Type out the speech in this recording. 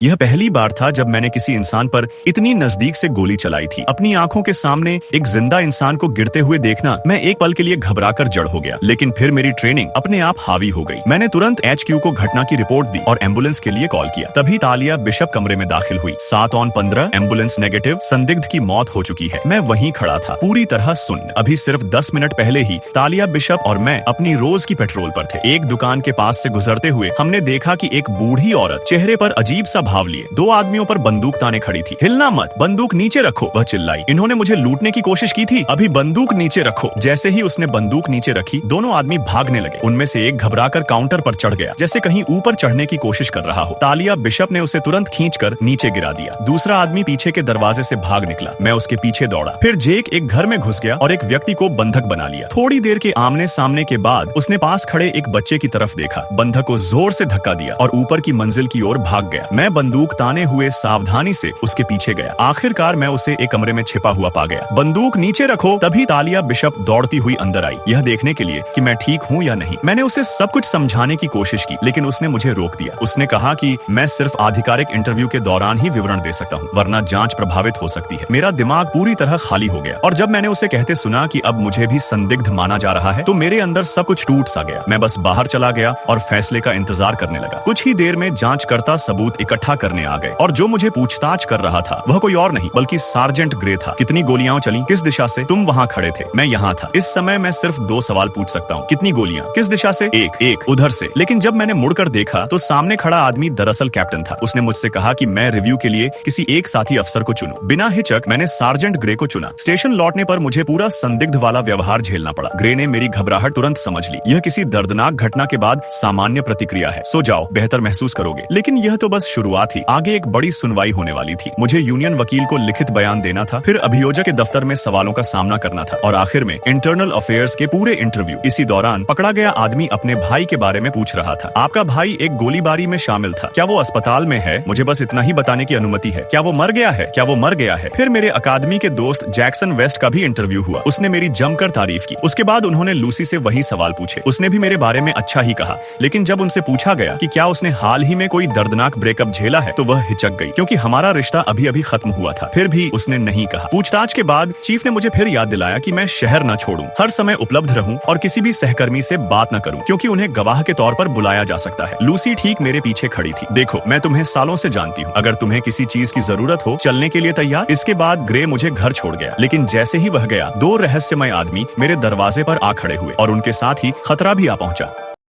यह पहली बार था जब मैंने किसी इंसान पर इतनी नजदीक से गोली चलाई थी। अपनी आंखों के सामने एक जिंदा इंसान को गिरते हुए देखना मैं एक पल के लिए घबराकर जड़ हो गया, लेकिन फिर मेरी ट्रेनिंग अपने आप हावी हो गई। मैंने तुरंत HQ को घटना की रिपोर्ट दी और एम्बुलेंस के लिए कॉल किया। तभी तालिया बिशप कमरे में दाखिल हुई। 7/15 एम्बुलेंस नेगेटिव, संदिग्ध की मौत हो चुकी है। मैं वहीं खड़ा था, पूरी तरह सुन्न। अभी सिर्फ 10 मिनट पहले ही तालिया बिशप और मैं अपनी रोज की पेट्रोल पर थे। एक दुकान के पास से गुजरते हुए हमने देखा कि एक बूढ़ी औरत चेहरे पर अजीब सा भाव लिए 2 आदमियों पर बंदूक ताने खड़ी थी। हिलना मत, बंदूक नीचे रखो, वह चिल्लाई। इन्होंने मुझे लूटने की कोशिश की थी, अभी बंदूक नीचे रखो। जैसे ही उसने बंदूक नीचे रखी, दोनों आदमी भागने लगे। उनमें से एक घबराकर काउंटर पर चढ़ गया, जैसे कहीं ऊपर चढ़ने की कोशिश कर रहा हो। तालिया बिशप ने उसे तुरंत खींचकर नीचे गिरा दिया। दूसरा आदमी पीछे के दरवाजे से भाग निकला। मैं उसके पीछे दौड़ा। फिर जेक एक घर में घुस गया और एक व्यक्ति को बंधक बना लिया। थोड़ी देर के आमने सामने के बाद उसने पास खड़े एक बच्चे की तरफ देखा, बंधक को जोर से धक्का दिया और ऊपर की मंजिल की ओर भाग गया। मैं बंदूक ताने हुए सावधानी से उसके पीछे गया। आखिरकार मैं उसे एक कमरे में छिपा हुआ पा गया। बंदूक नीचे रखो। तभी तालिया बिशप दौड़ती हुई अंदर आई, यह देखने के लिए कि मैं ठीक हूँ या नहीं। मैंने उसे सब कुछ समझाने की कोशिश की, लेकिन उसने मुझे रोक दिया। उसने कहा कि मैं सिर्फ आधिकारिक इंटरव्यू के दौरान ही विवरण दे सकता हूँ, वरना जांच प्रभावित हो सकती है। मेरा दिमाग पूरी तरह खाली हो गया और जब मैंने उसे कहते सुना कि अब मुझे भी संदिग्ध माना जा रहा है, तो मेरे अंदर सब कुछ टूट सा गया। मैं बस बाहर चला गया और फैसले का इंतजार करने लगा। कुछ ही देर में जांचकर्ता सबूत इकट्ठा करने आ गए और जो मुझे पूछताछ कर रहा था वह कोई और नहीं बल्कि सार्जेंट ग्रे था। कितनी गोलियां चली, किस दिशा से? तुम वहां खड़े थे, मैं यहाँ था। इस समय मैं सिर्फ 2 सवाल पूछ सकता हूँ। कितनी गोलियां, किस दिशा से? एक उधर से। लेकिन जब मैंने मुड़कर देखा तो सामने खड़ा आदमी दरअसल कैप्टन था। उसने मुझसे कहा कि मैं रिव्यू के लिए किसी एक साथी अफसर को चुनूं। बिना हिचक मैंने सार्जेंट ग्रे को चुना। स्टेशन लौटने पर मुझे पूरा संदिग्ध वाला व्यवहार झेलना पड़ा। ग्रे ने मेरी घबराहट तुरंत समझ ली। यह किसी दर्दनाक घटना के बाद सामान्य प्रतिक्रिया है, सो जाओ, बेहतर महसूस करोगे। लेकिन यह तो बस शुरुआत थी। आगे एक बड़ी सुनवाई होने वाली थी। मुझे यूनियन वकील को लिखित बयान देना था, फिर अभियोजक के दफ्तर में सवालों का सामना करना था और आखिर में इंटरनल अफेयर्स के पूरे इंटरव्यू। इसी दौरान पकड़ा गया आदमी अपने भाई के बारे में पूछ रहा था। आपका भाई एक गोलीबारी में शामिल था, क्या वो अस्पताल में है? मुझे बस इतना ही बताने की अनुमति है। क्या वो मर गया है? क्या वो मर गया है? फिर मेरे अकादमी के दोस्त जैक्सन वेस्ट का भी इंटरव्यू हुआ। उसने मेरी जमकर तारीफ की। उसके बाद उन्होंने लूसी से वही सवाल पूछे। उसने भी मेरे बारे में अच्छा ही कहा, लेकिन जब उनसे पूछा गया कि क्या उसने हाल ही में कोई दर्दनाक ब्रेकअप झेला है, तो वह हिचक गई, क्योंकि हमारा रिश्ता अभी अभी खत्म हुआ था। फिर भी उसने नहीं कहा। पूछताछ के बाद चीफ ने मुझे फिर याद दिलाया कि मैं शहर न छोड़ूं, हर समय उपलब्ध रहूं और किसी भी सहकर्मी से बात न करूं, क्योंकि उन्हें गवाह के तौर पर बुलाया जा सकता है। लूसी ठीक मेरे पीछे खड़ी थी। देखो, मैं तुम्हें सालों से जानती हूँ, अगर तुम्हें किसी चीज की जरूरत हो, चलने के लिए तैयार। इसके बाद ग्रे मुझे घर छोड़ गया, लेकिन जैसे ही वह गया, 2 रहस्यमय आदमी मेरे दरवाजे पर आ खड़े हुए और उनके साथ ही खतरा भी आ पहुंचा।